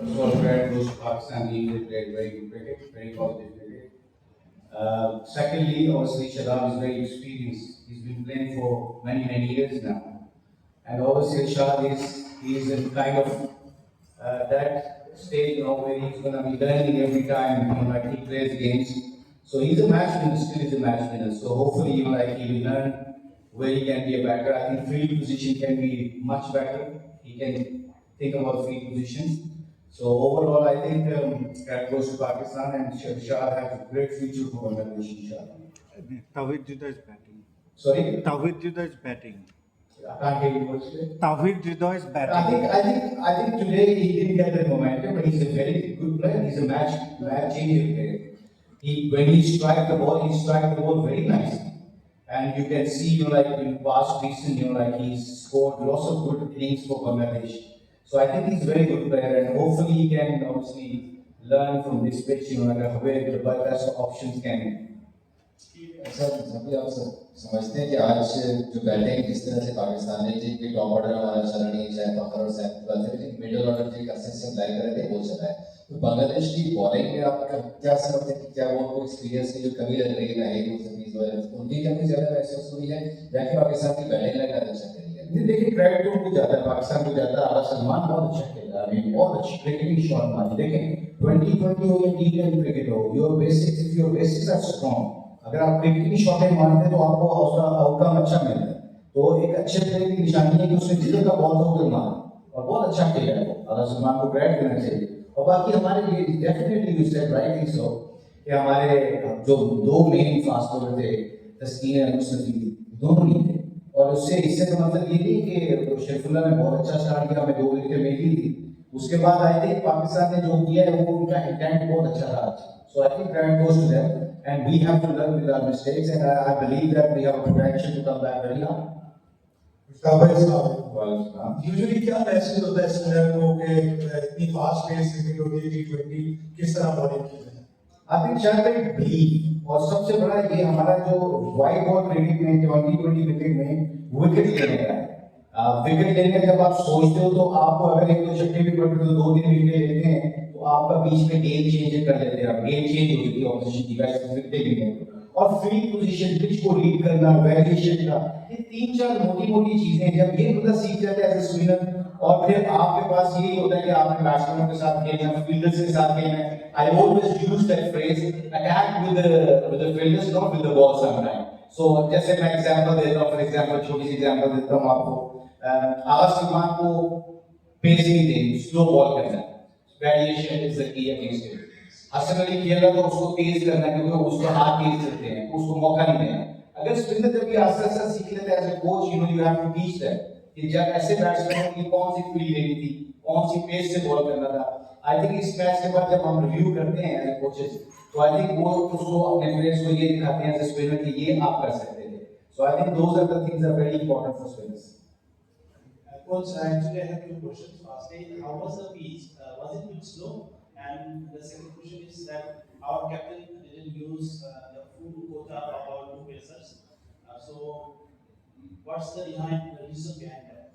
First of all, credit goes to Pakistan team. They played very good cricket, very positive cricket. Secondly, obviously, Shadab is very experienced. He's been playing for many, many years now. And obviously, Shad is in kind of that stage, where he's going to be learning every time, like he plays games. So he's a match winner, still is a match winner. So hopefully, like he will learn where he can be a better. I think field position can be much better. He can think about field positions. So overall, I think that goes to Pakistan, and Shah has a great future for Bangladesh, inshallah. Tawhid Juda is batting. Sorry? Tawhid Juda is batting. I can't hear you what's it. Tawhid Juda is I batting. think, I think, I think today he didn't get the momentum, but he's a very good player. He's a match changer player. When he strike the ball very nicely. And you can see, like in past season, like he's scored lots of good innings for Bangladesh. So I think he's a very good player, and hopefully he can obviously learn from this pitch, like where the best options can be. Sir सभी आप समझते हैं कि आज जो batting जिस तरह से पाकिस्तानी टीम की टॉप ऑर्डर हमारा चल रही है, चाहे फखर और सैफ की बात है, लेकिन मिडिल ऑर्डर जो कंसिस्टेंट लाइक कर रहे थे वो चल रहा है। तो बांग्लादेश की बॉलिंग में आप क्या समझते हैं कि क्या वो उनको एक्सपीरियंस की जो कमी लग रही है रहेगी उनसे बीस वजह उनकी कमी ज़्यादा महसूस हुई है या कि पाकिस्तान की बैटिंग लाइन ज़्यादा अच्छा करी है? नहीं, देखिए क्रेडिट तो उनको जाता है, पाकिस्तान को जाता है। आला सलमान बहुत अच्छा खेला, बहुत अच्छी क्रिकेटिंग शॉट मारी। देखें 2020 हो या टी20 क्रिकेट हो, योर बेसिक्स आर स्ट्रॉन्ग। अगर आप क्रिकेट की शॉटें मारते हैं तो आपको आउटकम अच्छा मिलता है। तो एक अच्छे प्लेयर की निशानी है कि उसने जिले का बॉल उधर मारा और बहुत अच्छा खेला है वो। अगर सलमान को क्रेडिट देना चाहिए। और बाकी हमारे लिए definitely you said rightly so कि हमारे जो दो मेन फास्ट बॉलर थे, तस्कीन और मुस्तफी, दोनों नहीं थे। और इससे तो मतलब ये नहीं कि शरीफुल्लाह ने बहुत अच्छा स्टार्ट किया, हमें 2 विकेटें मिली थी। उसके बाद आई थिंक पाकिस्तान ने जो किया है वो उनका इंटेंट बहुत अच्छा था। So I think credit goes to them, and we have to learn with our mistakes, and I believe that we have a potential to come back very high. Usually क्या मैसेज होता है spinner को कि इतनी fast pace cricket होती है टी20 किस तरह बॉलिंग की जाए? I think शायद बिलीव, और सबसे बड़ा ये हमारा जो वाइड बॉल क्रिकेट में 2020 क्रिकेट में विकेट लेने का है। विकेट लेने का जब आप सोचते हो तो आपको अगर एक दो छक्के भी पड़ते तो 2-3 विकेट लेते हैं तो आपका बीच में गेम चेंज कर लेते हैं, आप गेम चेंज हो जाती है ऑपोजिशन की वैसे विकेट लेंगे। और फील्ड पोजीशन, पिच को रीड करना, वेरिएशन का, ये 3-4 मोटी चीजें जब ये मतलब सीख जाते हैं एज ए स्पिनर, और फिर आपके पास यही होता है कि आपने बैट्समैनों के साथ खेलना, फील्डर्स के साथ खेलना है। I always use that phrase, attack with the fielders, not with the ball sometime. So जैसे मैं एग्जांपल देता हूं, फॉर एग्जांपल छोटी सी एग्जांपल देता हूं आपको। आगा सलमान को पेस नहीं देनी, स्लो बॉल करना है, variation is the key against it. Hasan Ali खेल रहा तो उसको तेज करना है क्योंकि उसको हाथ तेज करते हैं, उसको मौका नहीं देना। अगर स्पिनर जब ये आस्ते सीख लेते हैं as a coach, you have to teach them कि जब ऐसे बैट्समैन की कौन सी फील्ड लेनी थी, कौन सी पेस से बॉल करना था। आई थिंक इस मैच के बाद जब हम रिव्यू करते हैं एज कोचेस, तो आई थिंक वो उसको अपने प्लेयर्स को ये दिखाते हैं एज अ स्पिनर कि ये आप कर सकते थे। So I think those are the things are very important for spinners. Coach, actually I have 2 questions. Firstly, how was the pitch? Was it too slow? And the second question is that our captain didn't use the full quota of our 2 pacers. So, what's the reason behind that?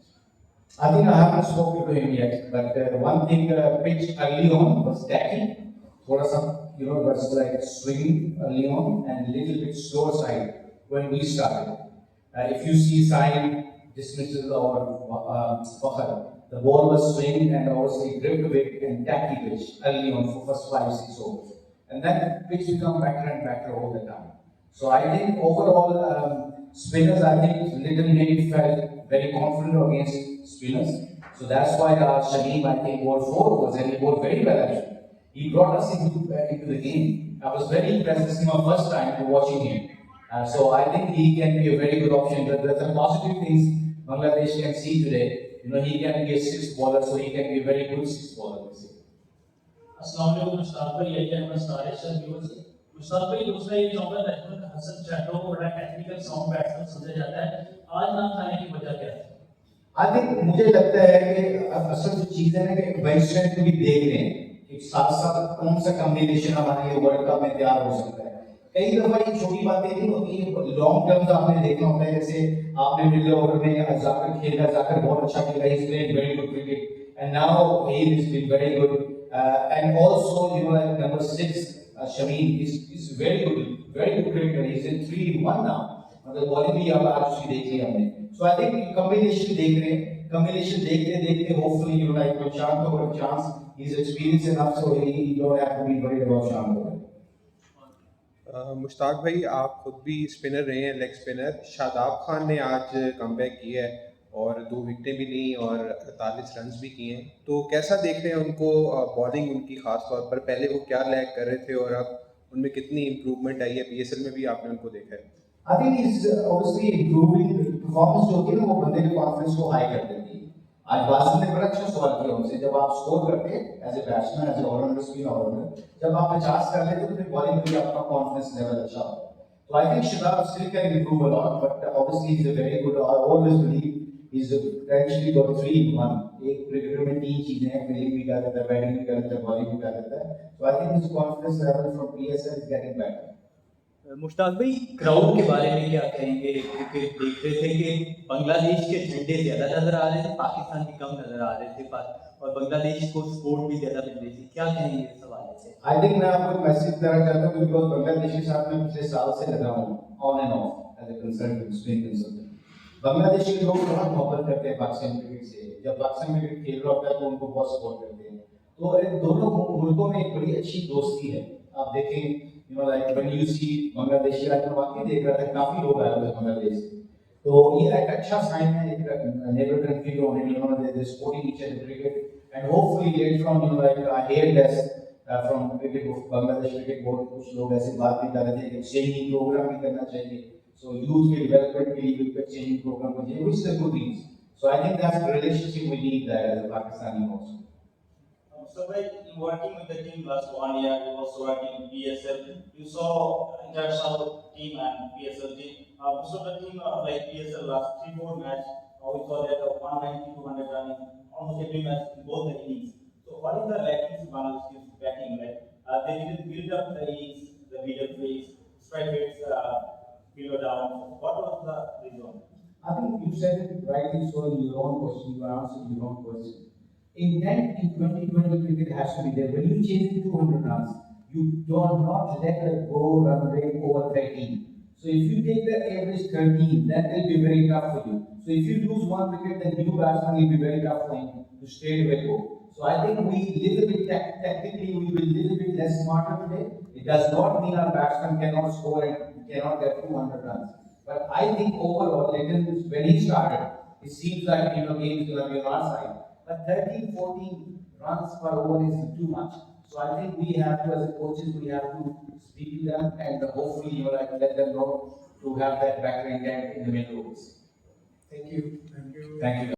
I think I haven't spoken to him yet, but one thing, pitch early on was tacky, थोड़ा सा was like swinging early on and little bit slower side when we started. If you see sign dismisses or Fakhr, the ball was swinging and obviously drift big and tacky pitch early on for first 5-6 overs, and then pitch become better and better all the time. So I think overall spinners, I think Little Nate felt very confident against spinners. So that's why Shaheem, I think, bowled 4 overs and he bowled very well actually. He brought us into the game. I was very impressed. This is my first time watching him. So I think he can be a very good option. But there's some positive things Bangladesh can see today. He can be a 6th bowler, so he can be a very good 6th bowler this year. अस्सलाम वालेकुम। मुश्ताक भाई, यही है हमारा star Asian viewers. Mushtaq भाई, दूसरा ये चौका बैट्समैन हसन चैटो को बड़ा टेक्निकल साउंड बैट्समैन समझा जाता है, आज नाम खाने की वजह क्या है? I think मुझे लगता है कि असल जो चीज़ है ना कि बेंच स्ट्रेंथ को भी देख लें कि साथ साथ कौन सा कॉम्बिनेशन हमारे ये वर्ल्ड कप में तैयार हो सकता है। कई दफा ये छोटी बातें नहीं होती, लॉन्ग टर्म आपने देखा होता है। जैसे आपने मिडिल ओवर में जाकर खेला, जाकर बहुत अच्छा खेला, is playing very good cricket. and now he has been very good. And also, like number 6, Shameen is very good cricketer. He's in 3 in 1 now. मतलब बॉलिंग भी अब आज उसकी देख ली हमने. So I think combination देख रहे हैं. Combination देखते hopefully like with Shanto got a chance. He's experienced enough, so he don't have to be worried about Shanto. Mushtaq भाई, आप खुद भी स्पिनर रहे हैं, लेग स्पिनर. शादाब खान ने आज कमबैक किया है और 2 विकेटें भी ली और 48 रन्स भी किए हैं. तो कैसा देख रहे हैं उनको, बॉलिंग उनकी खास तौर पर? पहले वो क्या लैग कर रहे थे और अब उनमें कितनी इंप्रूवमेंट आई है? पीएसएल में भी आपने उनको देखा है. I think he's obviously improving. Performance जो होती है ना वो बंदे के कॉन्फिडेंस को हाई कर देती है. आज बासित ने बड़ा अच्छा सवाल किया उनसे. जब आप स्कोर करते हैं as a batsman, as a allrounder, spin allrounder, जब आप 50 कर लेते हो तो फिर बॉलिंग में भी आपका कॉन्फिडेंस लेवल अच्छा होता है. So I think Shadab still can improve a lot, but obviously he's a very good. I always believe he's actually got 3 in 1. एक क्रिकेटर में 3 चीजें हैं, फील्डिंग भी कर देता है, बैटिंग भी कर देता है, बॉलिंग भी कर देता है. So I think his confidence level from PSL is getting better. Mushtaq भाई, क्राउड के बारे में क्या कहेंगे? क्योंकि देख रहे थे कि बांग्लादेश के झंडे ज्यादा नजर आ रहे थे, पाकिस्तान के कम नजर आ रहे थे, और बांग्लादेश को सपोर्ट भी ज्यादा मिल रही थी. क्या कहेंगे इस हवाले से? I think मैं आपको एक मैसेज देना चाहता हूँ बिकॉज बांग्लादेश के साथ मैं पिछले साल से लगा हूँ on and off as a consultant, spin consultant. Bangladesh के लोग बहुत मोहब्बत करते हैं पाकिस्तान क्रिकेट से. जब पाकिस्तान क्रिकेट खेल रहा होता है तो उनको बहुत सपोर्ट करते हैं. तो इन दोनों मुल्कों में एक बड़ी अच्छी दोस्ती है. आप देखें like when you see Bangladesh, आज मैं वाकई देख रहा था काफी लोग आए हुए बांग्लादेश से. तो ये एक अच्छा साइन है एक नेबर कंट्री के होने. They supporting each other cricket and hopefully later on like I hear this from cricket Bangladesh cricket board, कुछ लोग ऐसे बात भी कर रहे थे कि चेंजिंग प्रोग्राम भी करना चाहिए. So youth के डेवलपमेंट के लिए विकेट चेंजिंग प्रोग्राम को चाहिए, which is a good thing. So I think that's the relationship we need there as a Pakistani also. So by working with the team last 1 year, you also working in PSL. You saw international team and PSL team. Most of the team like PSL last 3-4 match, we saw that 190, 200 running almost every match in both the innings. So what is the lackings Bangladesh team's batting? Like they didn't build up the innings, the middle phase, strike rates below down. What was the reason? I think you said it rightly so in your own question. You answered your own question. Intent in 2020 cricket has to be there. When you chase it 200 runs, you do not let the go run rate over 13. So if you take the average 13, that will be very tough for you. So if you lose 1 wicket, then new batsman will be very tough for you to straight away go. So I think we little bit tactically we will little bit less smarter today. It does not mean our batsman cannot score and cannot get 200 runs. But I think overall, when he started, it seems like games will be on our side. But 13, 14 runs per over is too much. So I think we have to, as coaches, we have to speak to them and hopefully, let them know to have that back intent in the middle overs. Thank you. Thank you.